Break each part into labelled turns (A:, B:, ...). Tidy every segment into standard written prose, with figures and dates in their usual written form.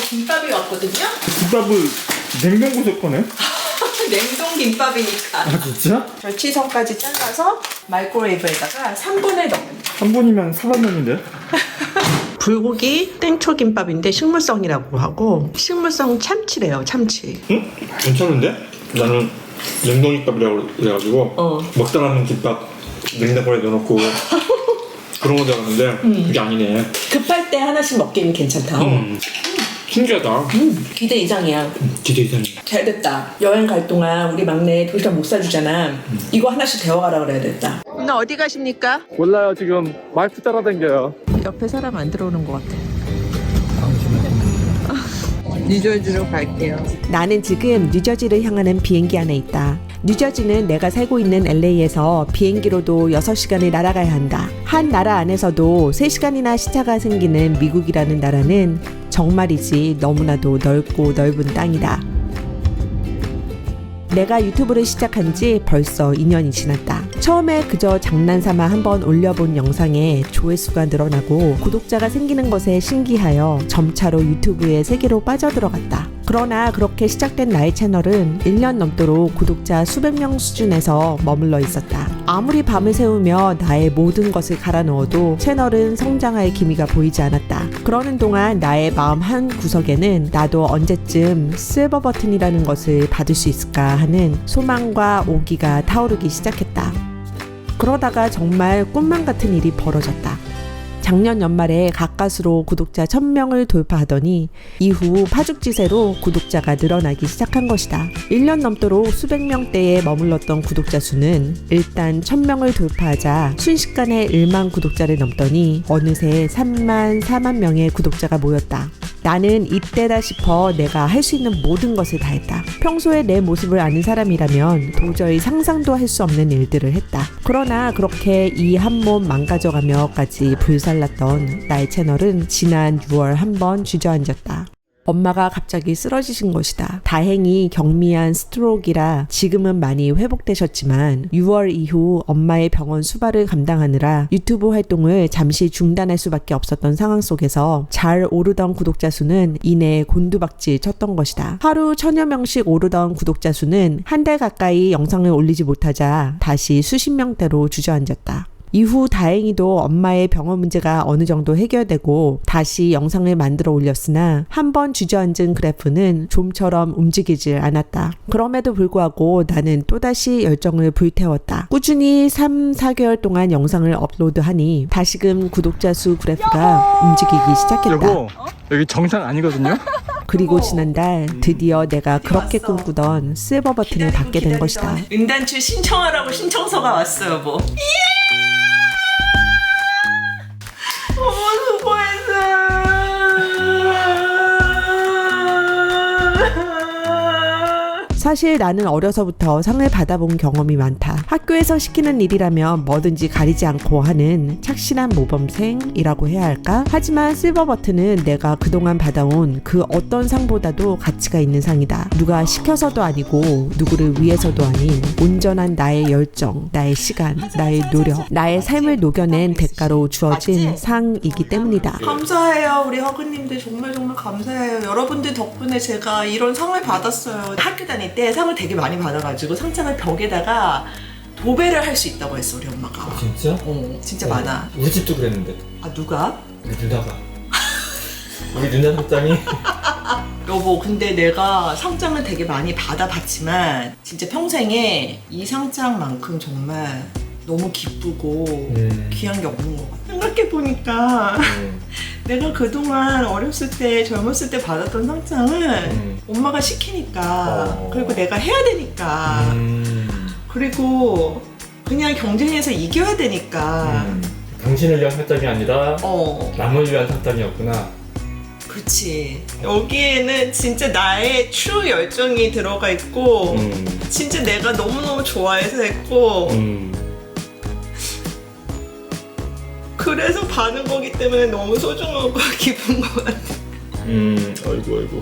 A: 김밥이 왔거든요?
B: 김밥을 냉동고에 꺼내?
A: 냉동 김밥이니까.
B: 아 진짜?
A: 절치선까지 잘라서 마이크로웨이브에다가 3분을 넣습니다.
B: 3분이면 사발면인데?
A: 불고기 땡초김밥인데 식물성이라고 하고 식물성 참치래요. 참치.
B: 응? 괜찮은데? 나는 냉동김밥이라고 그래가지고 먹다 남은 김밥 냉장고에 넣어놓고 그런 거 줄 알았는데 그게 아니네.
A: 급할 때 하나씩 먹기는 괜찮다.
B: 신기하다.
A: 기대 이상이야.
B: 기대 이상이야.
A: 잘 됐다. 여행 갈 동안 우리 막내 도시락 못 사주잖아. 이거 하나씩 데워가라 그래야 됐다. 오늘 어디 가십니까?
B: 몰라요. 지금 와이프 따라다녀요.
A: 옆에 사람 안 들어오는 것 같아. 뉴저지로 갈게요. 나는 지금 뉴저지를 향하는 비행기 안에 있다. 뉴저지는 내가 살고 있는 LA에서 비행기로도 6시간을 날아가야 한다. 한 나라 안에서도 3시간이나 시차가 생기는 미국이라는 나라는 정말이지 너무나도 넓고 넓은 땅이다. 내가 유튜브를 시작한 지 벌써 2년이 지났다. 처음에 그저 장난삼아 한번 올려본 영상에 조회수가 늘어나고 구독자가 생기는 것에 신기하여 점차로 유튜브의 세계로 빠져들어갔다. 그러나 그렇게 시작된 나의 채널은 1년 넘도록 구독자 수백 명 수준에서 머물러 있었다. 아무리 밤을 새우며 나의 모든 것을 갈아 넣어도 채널은 성장할 기미가 보이지 않았다. 그러는 동안 나의 마음 한 구석에는 나도 언제쯤 실버 버튼이라는 것을 받을 수 있을까 하는 소망과 오기가 타오르기 시작했다. 그러다가 정말 꿈만 같은 일이 벌어졌다. 작년 연말에 가까스로 구독자 1000명을 돌파하더니 이후 파죽지세로 구독자가 늘어나기 시작한 것이다. 1년 넘도록 수백 명대에 머물렀던 구독자 수는 일단 1000명을 돌파하자 순식간에 1만 구독자를 넘더니 어느새 3만, 4만 명의 구독자가 모였다. 나는 이때다 싶어 내가 할 수 있는 모든 것을 다했다. 평소에 내 모습을 아는 사람이라면 도저히 상상도 할 수 없는 일들을 했다. 그러나 그렇게 이 한 몸 망가져가며까지 불살랐던 나의 채널은 지난 6월 한번 주저앉았다. 엄마가 갑자기 쓰러지신 것이다. 다행히 경미한 스트로크이라 지금은 많이 회복되셨지만 6월 이후 엄마의 병원 수발을 감당하느라 유튜브 활동을 잠시 중단할 수밖에 없었던 상황 속에서 잘 오르던 구독자 수는 이내 곤두박질 쳤던 것이다. 하루 1000여 명씩 오르던 구독자 수는 한 달 가까이 영상을 올리지 못하자 다시 수십 명대로 주저앉았다. 이후 다행히도 엄마의 병원 문제가 어느 정도 해결되고 다시 영상을 만들어 올렸으나 한번 주저앉은 그래프는 좀처럼 움직이질 않았다. 그럼에도 불구하고 나는 또다시 열정을 불태웠다. 꾸준히 3, 4개월 동안 영상을 업로드하니 다시금 구독자 수 그래프가 움직이기 시작했다.
B: 여보, 여기 정상 아니거든요?
A: 그리고 지난달 드디어 내가 그렇게 꿈꾸던 실버 버튼을 받게 된 것이다.
C: 은단출 신청하라고 신청서가 왔어요, 여보.
A: 사실 나는 어려서부터 상을 받아본 경험이 많다. 학교에서 시키는 일이라면 뭐든지 가리지 않고 하는 착실한 모범생이라고 해야 할까? 하지만 실버 버튼은 내가 그동안 받아온 그 어떤 상보다도 가치가 있는 상이다. 누가 시켜서도 아니고 누구를 위해서도 아닌 온전한 나의 열정, 나의 시간, 나의 노력, 나의 삶을 녹여낸 대가로 주어진 상이기 때문이다.
C: 감사해요, 우리 허그님들. 정말 감사해요. 여러분들 덕분에 제가 이런 상을 받았어요. 학교 다닐 때 상을 되게 많이 받아가지고 상장을 벽에다가 도배를 할 수 있다고 했어, 우리 엄마가.
B: 진짜?
C: 진짜 많아.
B: 우리 집도 그랬는데.
C: 아, 누가?
B: 우리 누나가. 우리 누나 상장이.
C: 여보, 근데 내가 상장을 되게 많이 받아봤지만 진짜 평생에 이 상장만큼 정말 너무 기쁘고 귀한 게 없는 것 같아. 생각해보니까 내가 그동안 어렸을 때, 젊었을 때 받았던 상장은 엄마가 시키니까 그리고 내가 해야 되니까 그리고 그냥 경쟁에서 이겨야 되니까
B: 당신을 위한 상장이 아니라 남을 위한 상장이었구나.
C: 그치. 여기에는 진짜 나의 true 열정이 들어가 있고 진짜 내가 너무너무 좋아해서 했고 그래서 받은 거기 때문에 너무 소중하고 기쁜 것 같아.
B: 아이고.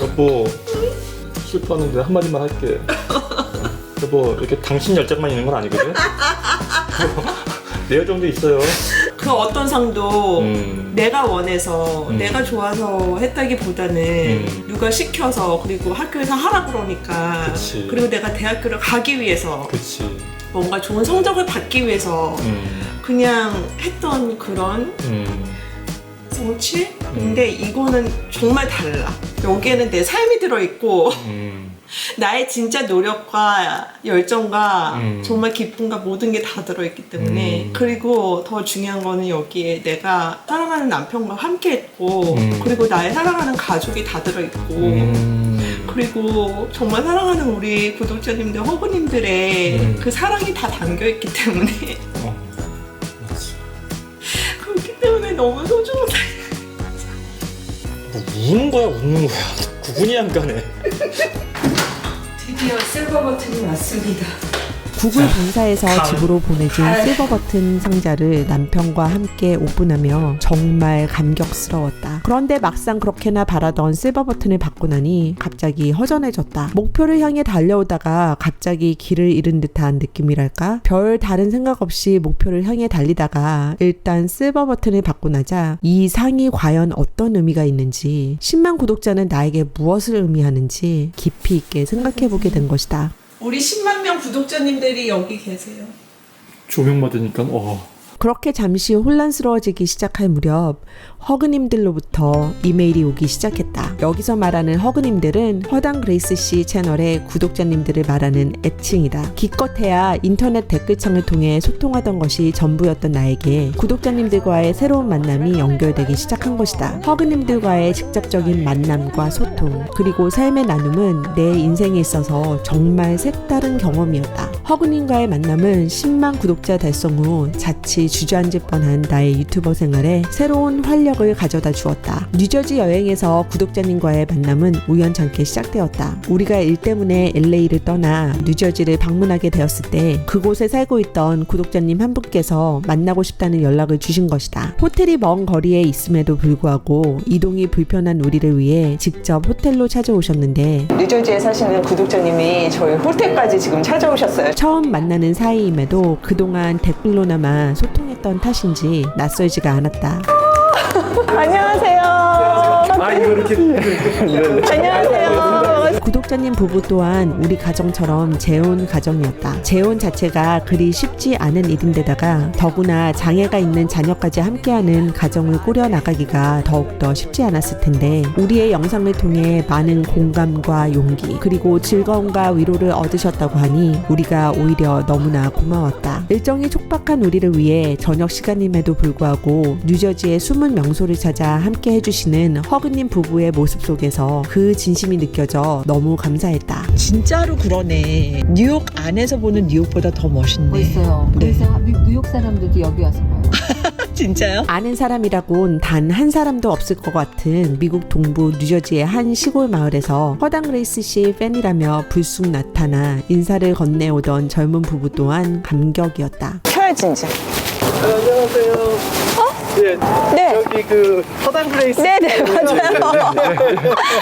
B: 여보, 슬퍼하는데 한마디만 할게. 여보, 이렇게 당신 열정만 있는 건 아니거든? 내 열정도 있어요.
C: 그 어떤 상도 내가 원해서 내가 좋아서 했다기보다는 누가 시켜서 그리고 학교에서 하라 그러니까
B: 그치.
C: 그리고 내가 대학교를 가기 위해서
B: 그치.
C: 뭔가 좋은 성적을 받기 위해서 그냥 했던 그런 성취? 근데 이거는 정말 달라. 여기에는 내 삶이 들어있고 나의 진짜 노력과 열정과 정말 기쁨과 모든 게 다 들어있기 때문에 그리고 더 중요한 거는 여기에 내가 사랑하는 남편과 함께 했고 그리고 나의 사랑하는 가족이 다 들어있고 그리고 정말 사랑하는 우리 구독자님들, 허브님들의 그 사랑이 다 담겨있기 때문에
B: 맞지.
C: 그렇기 때문에 너무 소중하다.
B: 뭐 우는 거야 웃는 거야 구분이 안 가네.
C: 드디어 실버 버튼이 왔습니다.
A: 구글 본사에서 집으로 보내준 실버 버튼 상자를 남편과 함께 오픈하며 정말 감격스러웠다. 그런데 막상 그렇게나 바라던 실버 버튼을 받고 나니 갑자기 허전해졌다. 목표를 향해 달려오다가 갑자기 길을 잃은 듯한 느낌이랄까? 별 다른 생각 없이 목표를 향해 달리다가 일단 실버 버튼을 받고 나자 이 상이 과연 어떤 의미가 있는지 10만 구독자는 나에게 무엇을 의미하는지 깊이 있게 생각해보게 된 것이다.
C: 우리 10만 명 구독자님들이 여기 계세요.
B: 조명 받으니까
A: 그렇게 잠시 혼란스러워지기 시작할 무렵 허그님들로부터 이메일이 오기 시작했다. 여기서 말하는 허그님들은 허당 그레이스 씨 채널의 구독자님들을 말하는 애칭이다. 기껏해야 인터넷 댓글창을 통해 소통하던 것이 전부였던 나에게 구독자님들과의 새로운 만남이 연결되기 시작한 것이다. 허그님들과의 직접적인 만남과 소통 그리고 삶의 나눔은 내 인생에 있어서 정말 색다른 경험이었다. 허그님과의 만남은 10만 구독자 달성 후 자칫 주저앉을 뻔한 나의 유튜버 생활에 새로운 활력을 가져다 주었다. 뉴저지 여행에서 구독자님과의 만남은 우연찮게 시작되었다. 우리가 일 때문에 LA를 떠나 뉴저지를 방문하게 되었을 때 그곳에 살고 있던 구독자님 한 분께서 만나고 싶다는 연락을 주신 것이다. 호텔이 먼 거리에 있음에도 불구하고 이동이 불편한 우리를 위해 직접 호텔로 찾아오셨는데
C: 뉴저지에 사시는 구독자님이 저희 호텔까지 지금 찾아오셨어요.
A: 처음 만나는 사이임에도 그동안 댓글로나마 소통했던 탓인지 낯설지가 않았다.
C: 안녕하세요.
B: 이거 이렇게
C: 안녕하세요.
A: 구독자님 부부 또한 우리 가정처럼 재혼 가정이었다. 재혼 자체가 그리 쉽지 않은 일인데다가 더구나 장애가 있는 자녀까지 함께하는 가정을 꾸려나가기가 더욱더 쉽지 않았을 텐데 우리의 영상을 통해 많은 공감과 용기 그리고 즐거움과 위로를 얻으셨다고 하니 우리가 오히려 너무나 고마웠다. 일정이 촉박한 우리를 위해 저녁 시간임에도 불구하고 뉴저지의 숨은 명소를 찾아 함께 해주시는 허그님 부부의 모습 속에서 그 진심이 느껴져 너무 감사했다. 진짜로 그러네. 뉴욕 안에서 보는 뉴욕보다 더 멋있네.
D: 멋있어요. 그래서 뉴욕 사람들도 여기 와서 봐요.
A: 진짜요? 아는 사람이라곤 단 한 사람도 없을 것 같은 미국 동부 뉴저지의 한 시골 마을에서 허당 그레이스 씨 팬이라며 불쑥 나타나 인사를 건네오던 젊은 부부 또한 감격이었다.
C: 켜야지 이제.
E: 안녕하세요. 예,
C: 네.
E: 여기 그 허당 플레이스.
C: 네네 맞아요.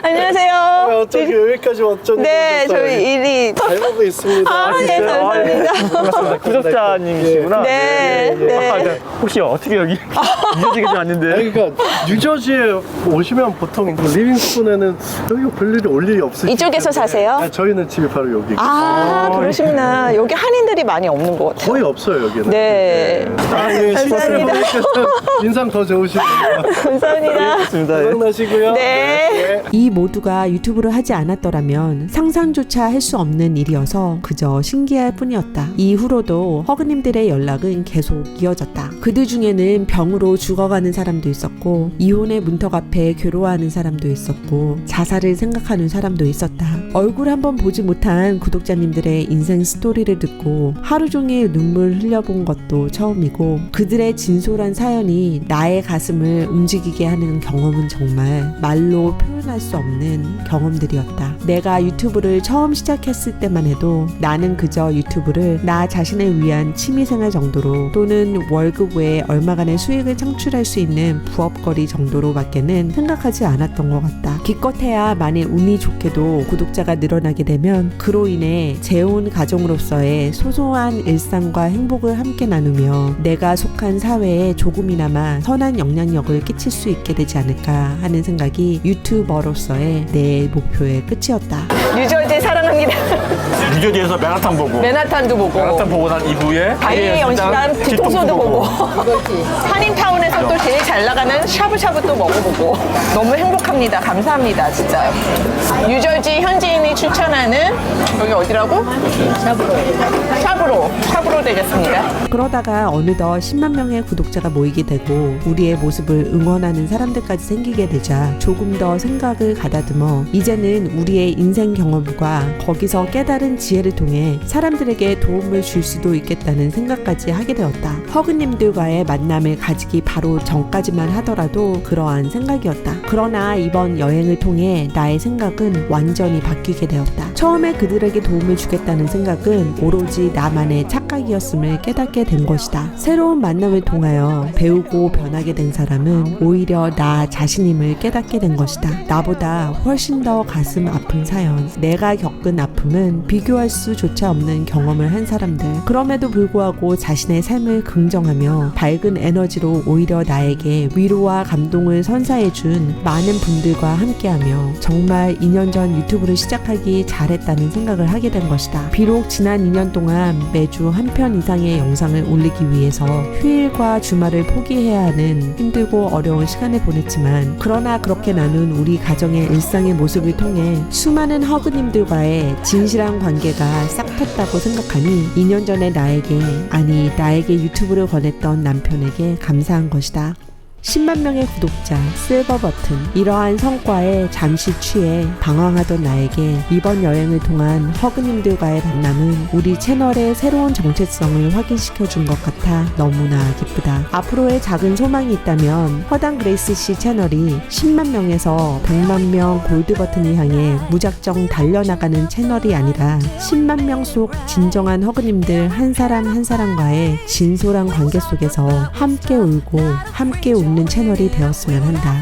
C: 안녕하세요.
E: 어떻게 여기까지 어쩐지.
C: 네 저희 일이.
E: 잘 보고 있습니다.
C: 네 감사합니다.
F: 구독자님이시구나.
C: 네. 네.
F: 혹시 어떻게 여기 뉴저지까지 왔는데?
E: 아니, 그러니까 뉴저지에 오시면 보통 리빙스톤에는 여기 별일이 올 일이 없으시죠.
C: 이쪽에서 사세요?
E: 네, 저희는 집이 바로 여기.
C: 그러시구나. 여기 한인들이 많이 없는 것 같아요.
E: 거의 없어요 여기는.
C: 네.
E: 예,
C: 감사합니다.
E: 인상 더 좋으시네요.
C: 감사합니다.
E: 건강하시고요.
C: 네.
A: 이 모두가 유튜브를 하지 않았더라면 상상조차 할 수 없는 일이어서 그저 신기할 뿐이었다. 이후로도 허그님들의 연락은 계속 이어졌다. 그들 중에는 병으로 죽어가는 사람도 있었고 이혼의 문턱 앞에 괴로워하는 사람도 있었고 자살을 생각하는 사람도 있었다. 얼굴 한번 보지 못한 구독자님들의 인생 스토리를 듣고 하루 종일 눈물 흘려본 것도 처음이고 그들의 진솔한 사연이 영상이 나의 가슴을 움직이게 하는 경험은 정말 말로 표현할 수 없는 경험들이었다. 내가 유튜브를 처음 시작했을 때만 해도 나는 그저 유튜브를 나 자신을 위한 취미생활 정도로 또는 월급 외에 얼마간의 수익을 창출할 수 있는 부업거리 정도로밖에는 생각하지 않았던 것 같다. 기껏해야 만일 운이 좋게도 구독자가 늘어나게 되면 그로 인해 재혼 가정으로서의 소소한 일상과 행복을 함께 나누며 내가 속한 사회에 조금이나마 선한 영향력을 끼칠 수 있게 되지 않을까 하는 생각이 유튜버로서의 내 목표의 끝이었다.
C: 뉴저지 사랑합니다.
F: 뉴저지에서 맨하탄 보고
C: 맨하탄도 보고
F: 맨하탄 보고 난 이후에
C: 바이에 연식한 뒤통수도 보고 한인타운에서 또 제일 잘 나가는 샤브샤브 또 먹어보고 너무 행복합니다. 감사합니다. 진짜. 뉴저지 현지인이 추천하는 여기 어디라고? 샤브로 되겠습니다.
A: 그러다가 어느덧 10만 명의 구독자가 모이게 되고 우리의 모습을 응원하는 사람들까지 생기게 되자 조금 더 생각을 가다듬어 이제는 우리의 인생 경험과 거기서 깨달은 지혜를 통해 사람들에게 도움을 줄 수도 있겠다는 생각까지 하게 되었다. 허그님들과의 만남을 가지기 바로 전까지만 하더라도 그러한 생각이었다. 그러나 이번 여행을 통해 나의 생각은 완전히 바뀌게 되었다. 처음에 그들에게 도움을 주겠다는 생각은 오로지 나만의 착각이었음을 깨닫게 된 것이다. 새로운 만남을 통하여 배우고 변하게 된 사람은 오히려 나 자신임을 깨닫게 된 것이다. 나보다 훨씬 더 가슴 아픈 사연, 내가 겪은 아픔은 비교할 수조차 없는 경험을 한 사람들, 그럼에도 불구하고 자신의 삶을 긍정하며 밝은 에너지로 오히려 나에게 위로와 감동을 선사해준 많은 분들과 함께하며 정말 2년 전 유튜브를 시작하기 잘했다는 생각을 하게 된 것이다. 비록 지난 2년 동안 매주 한 편 이상의 영상을 올리기 위해서 휴일과 주말을 포기해야 하는 힘들고 어려운 시간을 보냈지만 그러나 그렇게 나눈 우리 가정의 일상의 모습을 통해 수많은 허그님들과의 진실한 관계가 싹 텄다고 생각하니 2년 전에 나에게 유튜브를 권했던 남편에게 감사한 것이다. 10만 명의 구독자, 실버 버튼. 이러한 성과에 잠시 취해 방황하던 나에게 이번 여행을 통한 허그님들과의 만남은 우리 채널의 새로운 정체성을 확인시켜준 것 같아 너무나 기쁘다. 앞으로의 작은 소망이 있다면 허당 그레이스 씨 채널이 10만 명에서 100만 명 골드 버튼을 향해 무작정 달려나가는 채널이 아니라 10만 명 속 진정한 허그님들 한 사람 한 사람과의 진솔한 관계 속에서 함께 울고 함께 웃는 채널이 되었으면 한다.